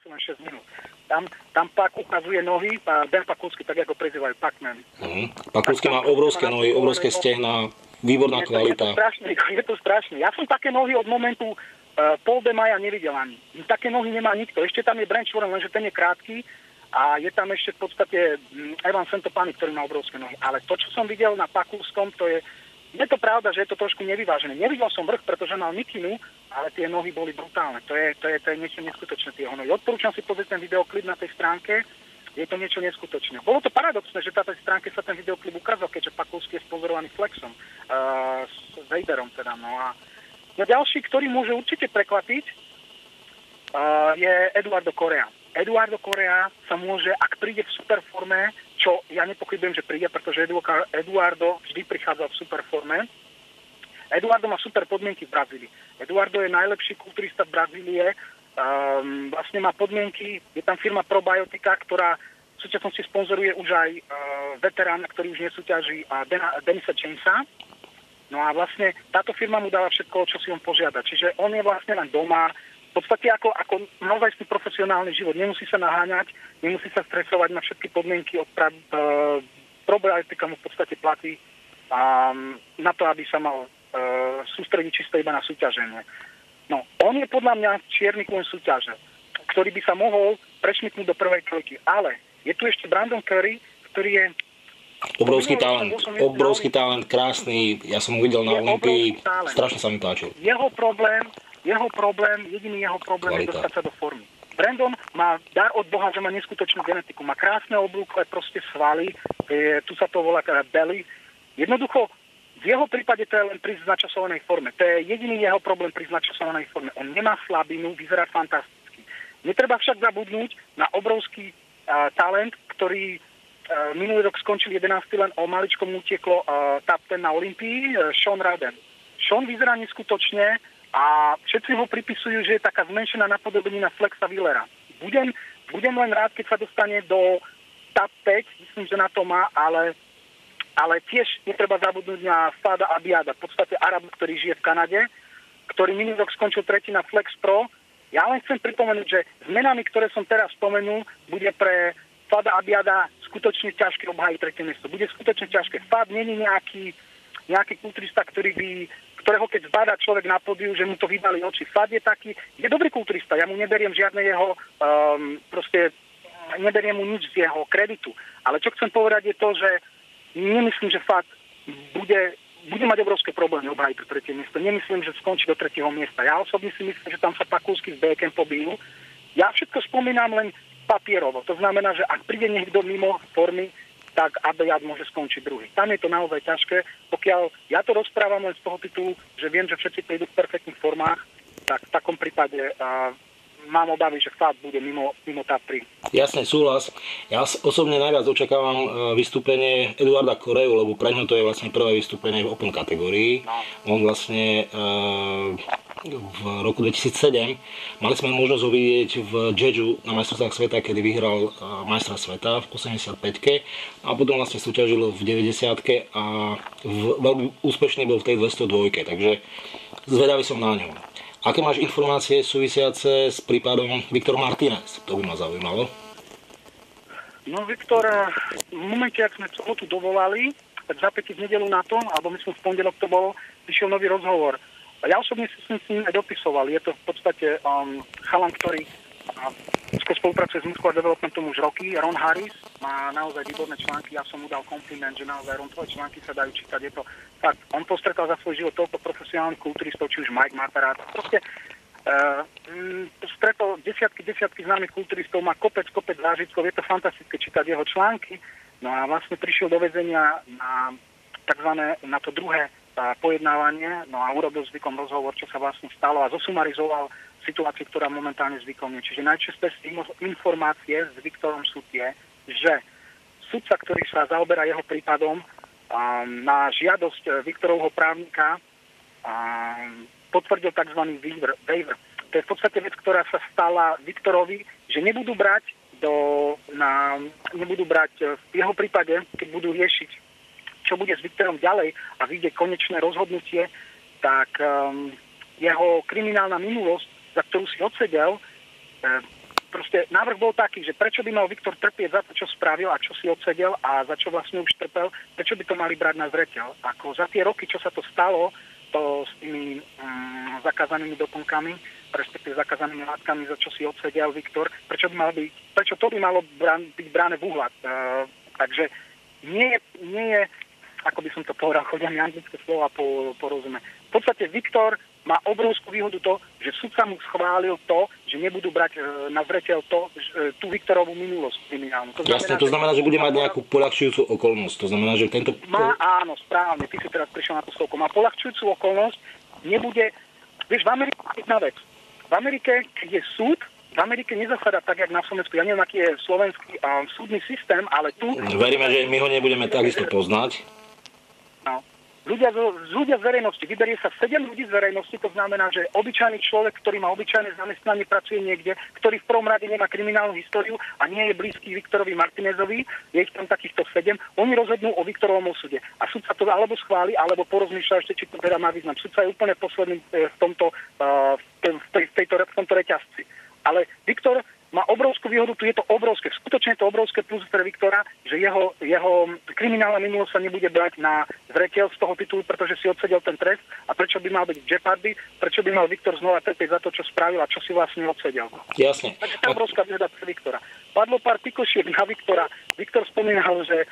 len 6 minút. Tam Pak ukazuje nohy, Ben Pakulský, tak ako prezývajú Pac-Man. Pakulský má obrovské nohy, obrovské stehná, výborná kvalita. Je to strašné. Ja som také nohy od momentu Paul de Maja nevidel ani. Také nohy nemá nikto. Ešte tam je Branch Warren, lenže ten je krátky a je tam ešte v podstate Evan Santopani, ktorý má obrovské nohy. Ale to, čo som videl na Pakulskom, to je to pravda, že je to trošku nevyvážené. Nevidel som vrch, pretože mal mikinu, ale tie nohy boli brutálne. To je niečo neskutočné, tie nohy. Odporúčam si pozrieť ten videoklip na tej stránke. Je to niečo neskutočné. Bolo to paradoxné, že na tej stránke sa ten videoklip ukázal, keďže Pakulský je sponzorovaný Flexom, s Vaderom teda. No a ďalší, ktorý môže určite prekvapiť, je Eduardo Correa. Eduardo Correa sa môže, ak príde v superforme, čo ja nepochybujem, že príde, pretože Eduardo vždy prichádza v superforme. Eduardo má super podmienky v Brazílii. Eduardo je najlepší kulturista v Brazílie. Vlastne má podmienky, je tam firma Probiotika, ktorá v súčasnosti sponzoruje už aj veterána, ktorý už nesúťaží, Denisa Jamesa. No a vlastne táto firma mu dáva všetko, čo si on požiada. Čiže on je vlastne len doma, v podstate ako naozaj profesionálny život. Nemusí sa naháňať, nemusí sa stresovať na všetky podmienky. Probiotika mu v podstate platí na to, aby sa mal sústrediť čisto iba na súťaženie. No, on je podľa mňa čierny kôň súťaže, ktorý by sa mohol prešmyknúť do prvej trojky. Ale je tu ešte Brandon Curry, ktorý je obrovský talent, krásny. Ja som ho videl na Olympii, strašne sa mi páčil. Jediný jeho problém je dostať sa do formy. Brandon má dar od Boha, že má neskutočnú genetiku. Má krásne oblúkle, proste svaly, tu sa to volá teda belly. Jednoducho, v jeho prípade to je len pri značasovanej forme. To je jediný jeho problém pri značasovanej forme. On nemá slabinu, vyzerá fantasticky. Netreba však zabudnúť na obrovský talent, ktorý minulý rok skončil 11. len o maličkom utieklo top 10 na Olympii, Sean Raden. Sean vyzerá neskutočne a všetci ho pripisujú, že je taká zmenšená napodobenina Flexa Willera. Budem len rád, keď sa dostane do top 5, myslím, že na to má, ale tiež netreba zabudnúť na Fada Abiada, v podstate Arab, ktorý žije v Kanade, ktorý minulý rok skončil tretí na Flex Pro. Ja len chcem pripomenúť, že zmenami, ktoré som teraz spomenul, bude pre Fada Abiada skutočne ťažké obhájiť tretie miesto. Bude skutočne ťažké. Fad nie je nejaký kulturista, ktorého keď zbadá človek na pódiu, že mu to vybali oči. Fad je dobrý kulturista. Ja mu neberiem žiadne jeho, neberiem mu nič z jeho kreditu. Ale čo chcem povedať je to, že nemyslím, že Fad bude mať obrovské problémy obhájiť to tretie miesto. Nemyslím, že skončí do tretieho miesta. Ja osobne si myslím, že tam sa Pakulský s Bekem pobijú. Ja všetko spomínam len papierovo. To znamená, že ak príde niekto mimo formy, tak Abiad môže skončiť druhý. Tam je to naozaj ťažké. Pokiaľ ja to rozprávam len z toho titulu, že viem, že všetci prídu v perfektných formách, tak v takom prípade mám obavy, že Fad bude mimo top 3. Jasne, súhlas. Ja osobne najviac očakávam vystúpenie Eduarda Correju, lebo pre ňo to je vlastne prvé vystúpenie v Open kategórii. No. On vlastne v roku 2007 mali sme možnosť ho vidieť v Jeju na majstrovstvách sveta, kedy vyhral majstra sveta v 85-ke a potom vlastne súťažil v 90-ke a veľmi úspešný bol v tej 202-ke, takže zvedavý som na ňom. Aké máš informácie súvisiace s prípadom Viktor Martínez? To by ma zaujímalo. No Viktor, v momente, ak sme tu dovolali, tak zapätí v nedelu na to, alebo myslím v pondelok to bolo, vyšiel nový rozhovor. Ja osobne si s ním aj dopisoval. Je to v podstate chalan, ktorý spolupracuje s Muscular Developmentom už roky. Ron Harris má naozaj výborné články. Ja som mu dal kompliment, že naozaj Ron, tvoje články sa dajú čítať. Je to fakt, on postretal za svoj život toľko profesionálnych kulturistov, či už Mike Matarazzo. Proste stretol desiatky známych kulturistov, má kopec zážitkov. Je to fantastické čítať jeho články. No a vlastne prišiel do väzenia na to druhé pojednávanie, no a urobil zvykom rozhovor, čo sa vlastne stalo a zosumarizoval situáciu, ktorá momentálne zvykom je. Čiže najčastejšie informácie s Viktorom sú tie, že sudca, ktorý sa zaoberá jeho prípadom, na žiadosť Viktorovho právnika potvrdil tzv. waiver. To je v podstate vec, ktorá sa stala Viktorovi, že nebudú brať v jeho prípade, keď budú riešiť, čo bude s Viktorom ďalej a vyjde konečné rozhodnutie, tak jeho kriminálna minulosť, za ktorú si odsedel, proste návrh bol taký, že prečo by mal Viktor trpieť za to, čo spravil a čo si odsedel a za čo vlastne už trpel, prečo by to mali brať na zreteľ. Ako za tie roky, čo sa to stalo, to s tými zakázanými doplnkami, respektíve zakázanými látkami, za čo si odsedel Viktor, prečo to by malo byť bráne v úhľad. Takže nie je, ako by som to povedal, chodia mi anglické slova porozumie. V podstate Viktor má obrovskú výhodu to, že sudca mu schválil to, že nebudú brať na zreteľ tú Viktorovú minulosť kriminálnu. Jasne, to znamená, že bude mať nejakú poľahčujúcu okolnosť. To znamená, že tento... Áno, správne, ty si teraz prišiel na tú slovku. Má poľahčujúcu okolnosť, nebude... Vieš, v Amerike je jedna vec. V Amerike, keď je súd, v Amerike nezasadá tak, jak na Slovensku. Ja neviem, aký je slovenský súdny systém, ale tu... Veríme, že my ho nebudeme takisto poznať. No. Ľudia z verejnosti, vyberie sa 7 ľudí z verejnosti, to znamená, že obyčajný človek, ktorý má obyčajné zamestnanie, pracuje niekde, ktorý v prvom rade nemá kriminálnu históriu a nie je blízky Viktorovi Martinezovi, je ich tam takýchto 7, oni rozhodnú o Viktorovom osude. A sudca to alebo schváli, alebo porozmýšľa ešte, či to teda má význam. Sudca je úplne posledný v tomto reťazci. Ale Viktor má obrovskú výhodu, tu je to obrovské, skutočne je to obrovské plus pre Viktora, že jeho kriminálna minulosť sa nebude brať na zreteľ z toho titulu, pretože si odsedel ten trest a prečo by mal byť v Jeopardy, prečo by mal Viktor znova trpieť za to, čo spravil a čo si vlastne odsedel. Jasne. Takže tá obrovská výhoda pre Viktora. Padlo pár pikošiek na Viktora. Viktor spomínal, že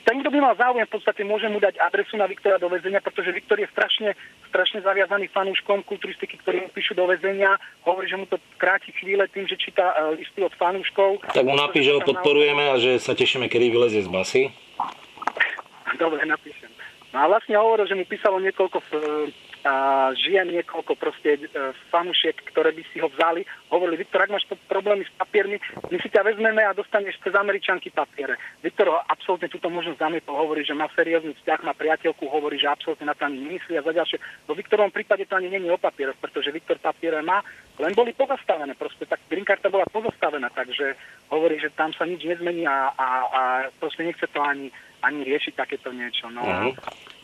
ten, kto by mal záujem, v podstate môže mu dať adresu na Viktora do väzenia, pretože Viktor je strašne zaviazaný fanúškom kulturistiky, ktorí mu píšu do väzenia. Hovorí, že mu to kráti chvíle tým, že číta listy od fanúškov. Tak mu napíš, že ho podporujeme a že sa tešíme, kedy vylezie z basy. Dobre, napíšem. No a vlastne hovoril, že mu písalo niekoľko žien, niekoľko proste fanúšiek, ktoré by si ho vzali. Hovorili, Viktor, ak máš problémy s papiermi, my si ťa vezmeme a dostaneš cez Američanky papiere. Viktor absolútne túto možnosť zamietol, hovorí, že má seriózny vzťah, má priateľku, hovorí, že absolútne na to ani nemyslí a za ďalšie. Vo Viktorovom prípade to ani nie je o papieroch, pretože Viktor papiere má, len boli pozastavené, proste tak green karta bola pozastavená, takže hovorí, že tam sa nič nezmení a proste nechce to ani riešiť takéto niečo. No.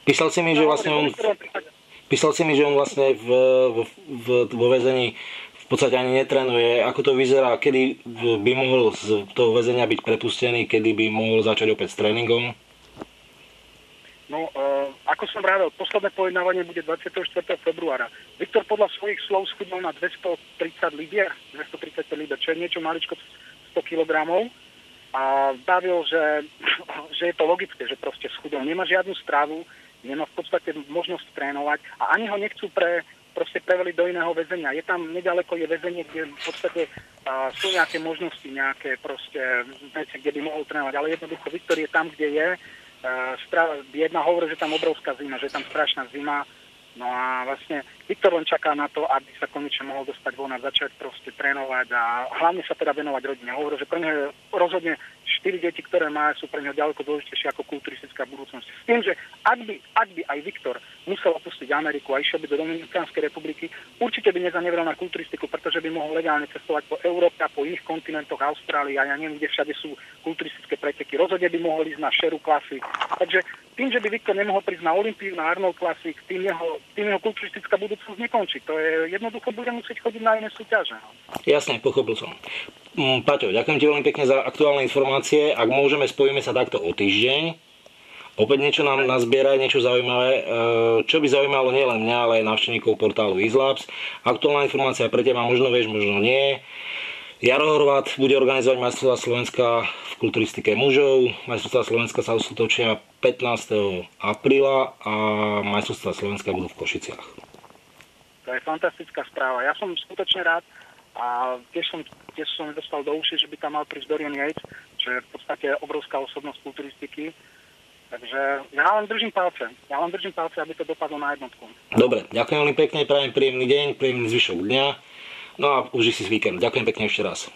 Písal si mi, že vlastne on vlastne vo väzení v podstate ani netrenuje. Ako to vyzerá, kedy by mohol z toho väzenia byť prepustený, kedy by mohol začať opäť s tréningom? No, ako som vravel, posledné pojednávanie bude 24. februára. Viktor podľa svojich slov schudol na 230 libier, čo je niečo maličko 100 kg. A bavil, že je to logické, že proste schudol. Nemá žiadnu stravu, nemá v podstate možnosť trénovať a ani ho nechcú preveliť do iného väzenia. Je tam nedaleko je väzenie, kde v podstate sú nejaké možnosti, nejaké proste veci, kde by mohol trénovať, ale jednoducho Viktor je tam, kde je. Jedna hovorí, že tam obrovská zima, že je tam strašná zima. No a vlastne Viktor len čaká na to, aby sa konečne mohol dostať von a začať proste trénovať a hlavne sa teda venovať rodine. Hovorí, že pre neho rozhodne 4 deti, ktoré má, sú pre neho ďaleko dôležitejšie ako kulturistická budúcnosť. S tým, že ak by aj Viktor musel opustiť Ameriku a išiel by do Dominikánskej republiky, určite by nezanevrel na kulturistiku, pretože by mohol legálne cestovať po Európe a po iných kontinentoch, Austrálii a ja neviem, kde všade sú kulturistické preteky. Rozhodne by mohol ísť na Sheru Classic. Takže tým, že by Viktor nemohol prísť na Olympiu, na Arnold Classic, tým jeho kulturistická budúcnosť nekončí. To je jednoducho, bude musieť chodiť na iné súťaže. Jasne, pochopil som. Paťo, ďakujem ti veľmi pekne za aktuálne informácie. Ak môžeme, spojíme sa takto o týždeň. Opäť niečo nám nazbieraj, niečo zaujímavé, čo by zaujímalo nielen mňa, ale aj návštevníkov portálu Izlabs. Aktuálna informácia pre teba, možno vieš, možno nie. Jaro Horvát bude organizovať majstrovstvá Slovenska v kulturistike mužov. Majstrovstvá Slovenska sa uskutočnia 15. apríla a majstrovstvá Slovenska budú v Košiciach. To je fantastická správa. Ja som skutočne rád a tiež som dostal do uši, že by tam mal prísť Dorian Yates, čo je v podstate obrovská osobnosť kulturistiky. Takže ja len držím palce, aby to dopadlo na jednotku. Dobre, ďakujem veľmi pekne, prajem príjemný deň, príjemný zvyšok dňa. No a uži si víkend. Ďakujem pekne ešte raz.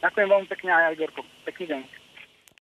Ďakujem veľmi pekne aj Igorko. Pekný deň.